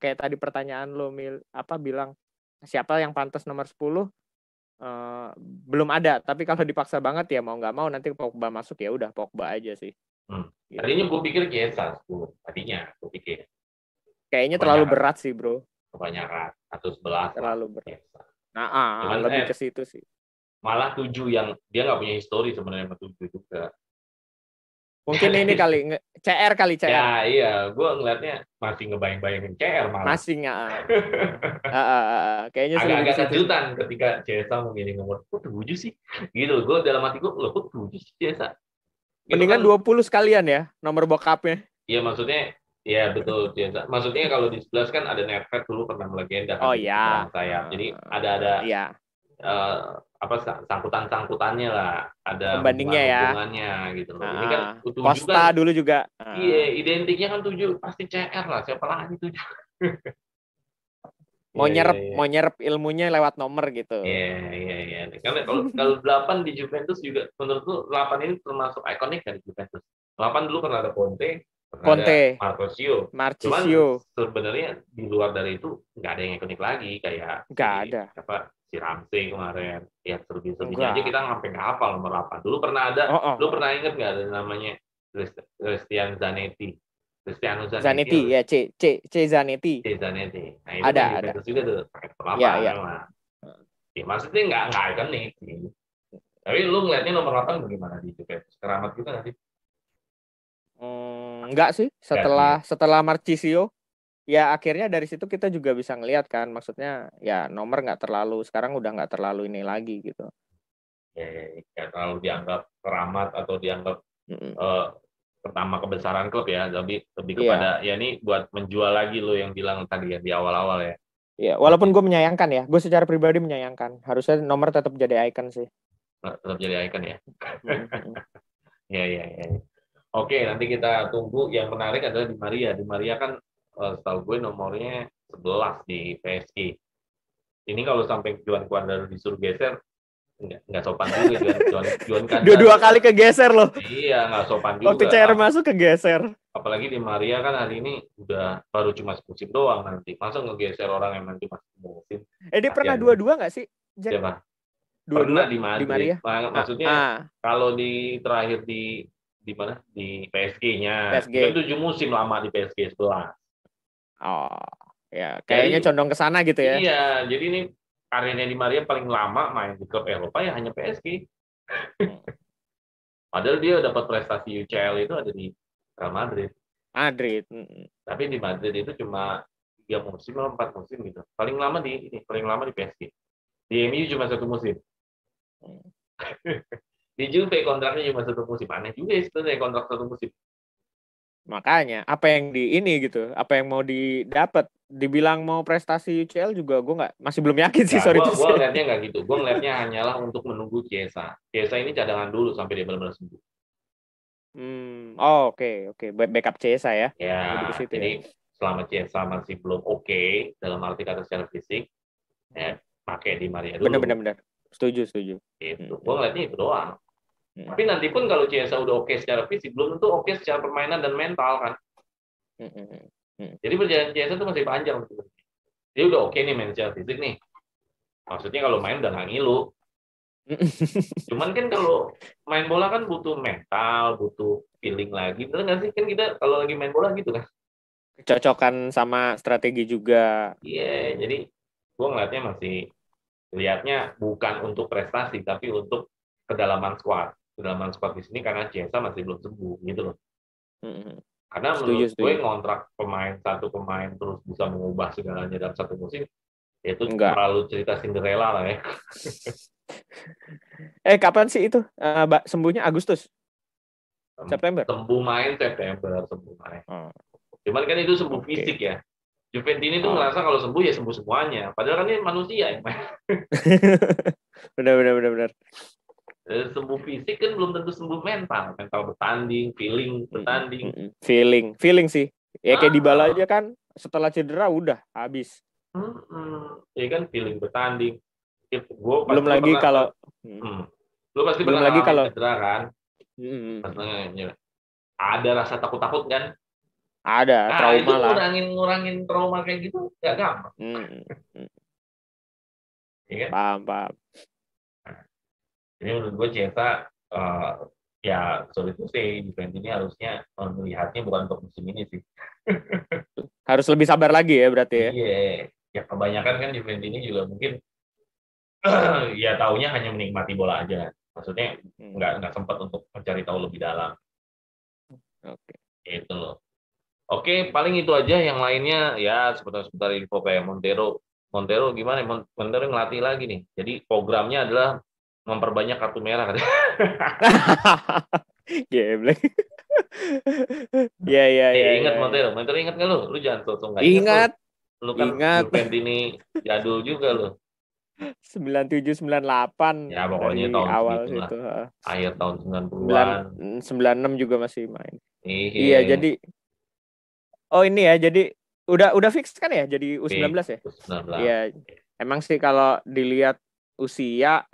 kayak tadi pertanyaan lo bilang siapa yang pantas nomor 10? Belum ada, tapi kalau dipaksa banget ya mau nggak mau nanti Pogba masuk ya udah Pogba aja sih.
Gitu. Tadinya gue pikir Chiesa, tadinya gue pikir.
Kayaknya terlalu berat sih bro.
Kebanyakan 111
terlalu berat. Nah,
cuman,
lebih ke situ sih.
Malah 7 yang dia nggak punya histori sebenarnya sama 7 juga.
Mungkin ini kali CR kali CR.
Ya iya, gue ngeliatnya masih ngebayang-bayangin CR malah.
Masih nggak. Kayaknya
agak kejutan ketika Chiesa memilih nomor 7 sih. Gitu, gue dalam hati gue loh kok 7 sih Chiesa.
Mendingan kan, 20 sekalian ya nomor bokapnya.
Iya maksudnya, ya betul Chiesa. Maksudnya kalau di 11 kan ada Nedved dulu pernah melegenda kan.
Oh iya.
Jadi ada
iya.
Sangkutannya lah, ada
pembandingnya
hubungannya gitu loh. Ini kan
Costa kan, dulu juga.
Iya, identiknya kan 7 pasti CR lah, siapa lagi 7.
Mau
Iya, iya,
nyerap
iya.
mau nyerap ilmunya lewat nomor gitu.
Iya, iya, iya. Karena kalau 8 di Juventus juga menurut lu 8 ini termasuk ikonik kan di Juventus. 8 dulu pernah ada Conte, pernah ada
Conte,
Marcosio. Cuman
Marchisio,
sebenarnya di luar dari itu nggak ada yang ikonik lagi kayak
nggak
si
ada.
apa si Ramsey kemarin. Ya selebihnya aja
Enggak.
kita sampai nggak hafal nomor 8. Dulu pernah ada,
Oh, oh,
lu
oh.
pernah inget nggak ada namanya Christian Zanetti? Cristiano Zanetti
Zanetti ya, C Zanetti.
Zanetti. Nah itu main
Ada.
Juventus juga tuh pakai nomor
Ya,
8
ya.
memang. Ya, maksudnya nggak ikonik sih. Tapi lu ngeliatnya nomor 8 bagaimana di Juventus? Keramat juga nggak sih?
Enggak sih.
Nggak sih ya.
Setelah Marchisio, ya akhirnya dari situ kita juga bisa ngelihat kan. Maksudnya ya nomor nggak terlalu, sekarang udah nggak terlalu ini lagi gitu.
Nggak terlalu dianggap keramat atau dianggap
Mm-mm.
eh, pertama kebesaran klub ya, tapi lebih
Iya,
kepada ya ini buat menjual lagi lo yang bilang tadi ya di awal-awal ya.
iya.
Buat
Walaupun gue menyayangkan ya, gue secara pribadi menyayangkan. Harusnya nomor tetap jadi ikon sih.
tetap jadi icon ya.
Mm-mm.
Ya, ya, ya. Oke, nanti kita tunggu. Yang menarik adalah di Maria. Di Maria kan setahu gue nomornya 11 di PSG. Ini kalau sampai Juan Cuadrado disuruh geser, nggak sopan juga Juan
Dua-dua
Cuadrado.
kali kegeser loh.
Iya, nggak sopan
Waktu
juga.
CR masuk kegeser.
Apalagi di Maria kan hari ini udah baru cuma musim doang nanti. Masa ngegeser orang yang nanti masih musim?
Dia pernah
Kasihan juga.
dua-dua nggak sih, Jack?
Siapa? Pernah
Dua-dua
di
di
Madrid.
Maria. Ah,
Maksudnya kalau di terakhir di mana? Di PSG-nya. Dia kan
PSG.
7 musim lama di PSG 11.
Oh, ya kayaknya
Jadi
condong ke sana gitu ya.
iya, jadi ini karirnya di Maria paling lama main di klub Eropa ya hanya PSG.
Hmm.
Padahal dia dapat prestasi UCL itu ada di Real Madrid.
Madrid.
Tapi di Madrid itu cuma 3 musim atau 4 musim gitu. Paling lama di PSG. Di MU cuma 1 musim. Di Juve kontraknya cuma 1 musim. Aneh juga ya sebenarnya kontrak 1 musim.
Makanya apa yang di ini gitu, apa yang mau didapat, dibilang mau prestasi UCL juga gue nggak, masih belum yakin sih,
Nggak,
sorry
gua
tuh.
gua ngeliatnya nggak gitu. Gua ngeliatnya hanyalah untuk menunggu Chiesa. Chiesa ini cadangan dulu sampai dia benar-benar sembuh.
Oh, oke, oke. Backup CSA ya,
Ya,
lebih ke situ ya.
jadi selama Chiesa masih belum oke dalam arti kata secara fisik, ya pakai di Maria
Bener-bener
dulu.
bener. Setuju, setuju.
Itu.
Hmm.
Gua ngeliatnya itu doang.
Hmm.
Tapi nanti pun kalau Chiesa udah oke secara fisik, belum tentu oke secara permainan dan mental kan.
Hmm.
Jadi perjalanan Chiesa itu masih panjang. Dia udah oke nih main secara fisik nih. Maksudnya kalau main udah nggak ngilu. Cuman kan kalau main bola kan butuh mental, butuh feeling lagi. Bener nggak sih? Kan kita kalau lagi main bola gitu kan.
Kecocokan sama strategi juga.
Iya, jadi gue ngeliatnya masih lihatnya bukan untuk prestasi, tapi untuk kedalaman squad. Kedalaman squad di sini karena Chiesa masih belum sembuh gitu loh. Karena
Setuju,
menurut gue
setuju.
ngontrak satu pemain terus bisa mengubah segalanya dalam satu musim, itu
Enggak.
terlalu cerita Cinderella lah ya.
Kapan sih itu? Sembuhnya Agustus? September?
Sembuh main September, sembuh main.
Oh,
Cuman kan itu sembuh
oke.
fisik ya. Juventini itu
Oh.
ngerasa kalau sembuh ya sembuh semuanya. Padahal kan ini manusia ya.
Benar.
Sembuh fisik kan belum tentu sembuh mental. Mental bertanding, feeling bertanding.
Feeling sih. Ya kayak Dybala
Ah,
aja kan setelah cedera udah habis.
ya kan feeling bertanding.
Belum
Lu
lagi
pernah,
kalau
lu pasti
belum
pernah
lagi
ngalamin
kalau
cedera kan? Pas
mm,
ada rasa takut-takut kan?
ada
Ah itu
trauma lah.
ngurangin trauma kayak gitu nggak gampang,
Mm, mm,
ya kan?
paham.
Jadi menurut gue Ceta ya sorry to say defense ini harusnya melihatnya bukan untuk musim ini sih.
Harus lebih sabar lagi ya berarti ya.
Iya, ya kebanyakan kan defense ini juga mungkin ya taunya hanya menikmati bola aja. Maksudnya nggak sempat untuk mencari tahu lebih dalam.
Oke.
Itu loh. Oke, paling itu aja. Yang lainnya ya seputar-seputar info kayak Montero. Montero gimana? Montero ngelatih lagi nih. Jadi programnya adalah memperbanyak kartu merah.
Geblek. Ya.
Ingat Montero. Montero ingat nggak lu? Lu jangan sosok nggak ingat lu.
Ingat,
Lu kan
ingat.
Juventini jadul juga lu.
97 98
Ya pokoknya
dari
tahun
awal
segitulah.
situ.
Akhir tahun 90-an.
96 juga masih main. Iya,
Iya.
jadi ini ya, jadi udah fix kan ya jadi U19 ya?
U19.
Iya. Emang sih kalau dilihat usia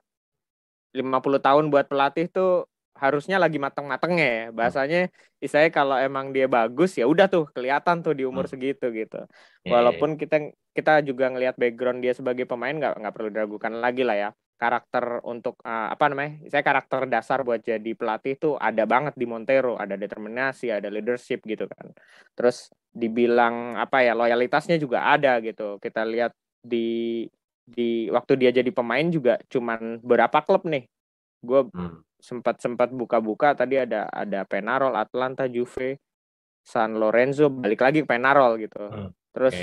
50 tahun buat pelatih tuh harusnya lagi mateng-matengnya ya. Bahasanya istilahnya kalau emang dia bagus ya udah tuh kelihatan tuh di umur segitu gitu. Walaupun kita juga ngelihat background dia sebagai pemain nggak perlu diragukan lagi lah ya. Karakter untuk apa namanya? Saya karakter dasar buat jadi pelatih tuh ada banget di Montero, ada determinasi, ada leadership gitu kan. Terus dibilang apa ya, loyalitasnya juga ada gitu. Kita lihat di waktu dia jadi pemain juga cuman berapa klub nih. Gue sempat buka-buka tadi ada Penarol, Atlanta, Juve, San Lorenzo, balik lagi ke Penarol gitu. Terus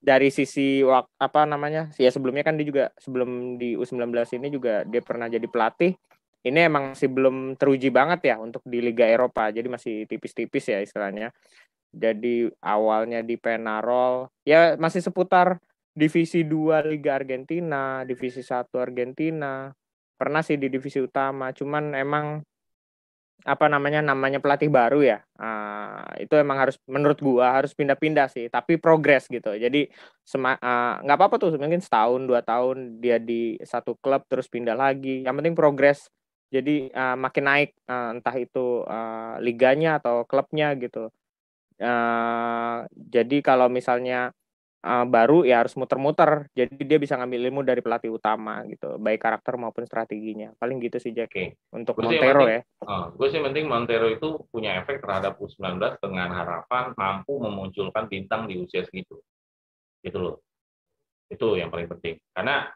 dari sisi apa namanya? Ya sebelumnya kan dia juga sebelum di U19 ini juga dia pernah jadi pelatih. Ini emang masih belum teruji banget ya untuk di Liga Eropa. Jadi masih tipis-tipis ya istilahnya. Jadi awalnya di Penarol ya masih seputar Divisi 2 Liga Argentina, Divisi 1 Argentina. Pernah sih di divisi utama, cuman emang apa namanya pelatih baru ya. Itu emang harus menurut gua harus pindah-pindah sih, tapi progres gitu. Jadi nggak apa-apa tuh mungkin setahun 2 tahun dia di satu klub terus pindah lagi. Yang penting progres. Jadi makin naik entah itu liganya atau klubnya gitu. Jadi kalau misalnya baru ya harus muter-muter. Jadi dia bisa ngambil ilmu dari pelatih utama gitu, baik karakter maupun strateginya. Paling gitu sih Jack. Untuk Montero ya.
Gue sih penting Montero itu punya efek terhadap U19 dengan harapan mampu memunculkan bintang di usia segitu. Gitu loh. Itu yang paling penting. Karena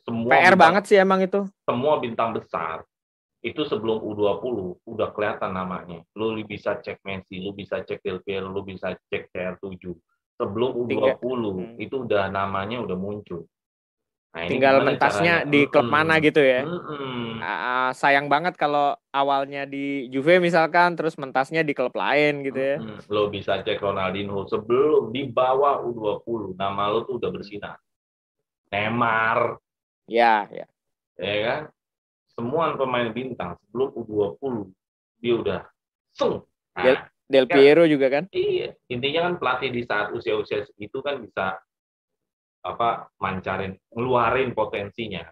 semua
PR banget sih emang itu.
Semua bintang besar itu sebelum U20 udah kelihatan namanya. Lu bisa cek Messi, lu bisa cek Del Piero, lu bisa cek CR7. Sebelum U20 itu udah namanya udah muncul. Nah, ini
tinggal mentasnya di klub mana gitu ya. Sayang banget kalau awalnya di Juve misalkan terus mentasnya di klub lain gitu ya.
Lo bisa cek Ronaldinho sebelum di bawah U20 nama lo tuh udah bersinar. Neymar.
Ya
kan? Semua pemain bintang sebelum U20 dia udah
Del Piero juga kan?
Iya, intinya kan pelatih di saat usia-usia segitu kan bisa ngeluarin potensinya.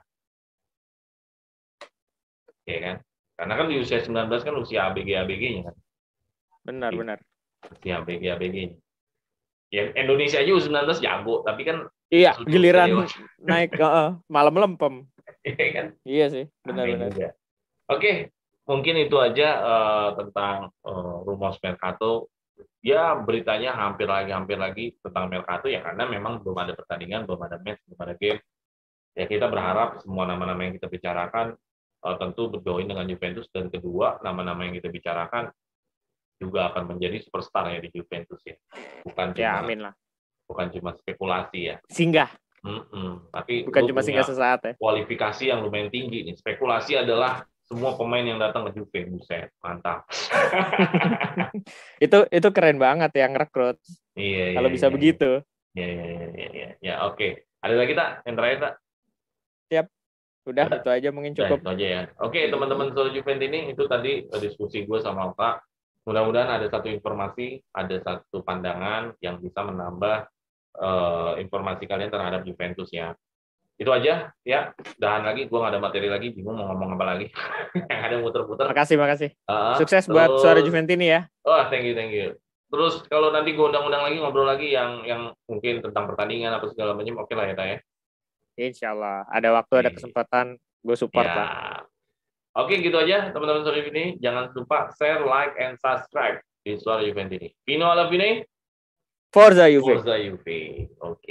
Ya kan? Karena kan di usia 19 kan usia ABG-nya kan.
Benar.
Usia ABG-nya. Ya Indonesia aja U19 jago, tapi kan
iya, giliran naik malam lempem.
Iya kan?
Iya sih, benar.
Oke, mungkin itu aja tentang Rumors Mercato. Ya beritanya hampir lagi tentang Mercato ya karena memang belum ada pertandingan, belum ada match, belum ada game. Ya kita berharap semua nama-nama yang kita bicarakan tentu berjoin dengan Juventus, dan kedua nama-nama yang kita bicarakan juga akan menjadi superstar ya di Juventus ya.
Amin lah.
Bukan cuma spekulasi ya.
Singgah.
Tapi
bukan cuma singgah sesaat ya.
Kualifikasi yang lumayan tinggi nih. Spekulasi adalah semua pemain yang datang ke Juve, buset, mantap.
itu keren banget ya ngerekrut.
Iya.
Kalau bisa begitu.
Iya. Ya, oke. Ada lagi tak? Yang terakhir tak?
Siap. Udah, itu aja mungkin cukup.
Itu aja ya. Oke, teman-teman Solo Juventus ini itu tadi diskusi gue sama Pak. Mudah-mudahan ada satu informasi, ada satu pandangan yang bisa menambah informasi kalian terhadap Juventus ya. Itu aja ya. Dahan lagi, gue nggak ada materi lagi, bingung mau ngomong apa lagi. Yang ada muter-muter.
Makasih. Sukses buat Suara Juventus ini ya.
Thank you. Terus kalau nanti gue undang-undang lagi, ngobrol lagi yang mungkin tentang pertandingan apa segala macam, oke lah ya, ya.
Insya Allah. Ada waktu, ada kesempatan, gue support lah.
Oke, gitu aja teman-teman Suara Juventus ini. Jangan lupa share, like, and subscribe di Suara Juventus ini. Fino alla fine.
Forza Juve.
Oke.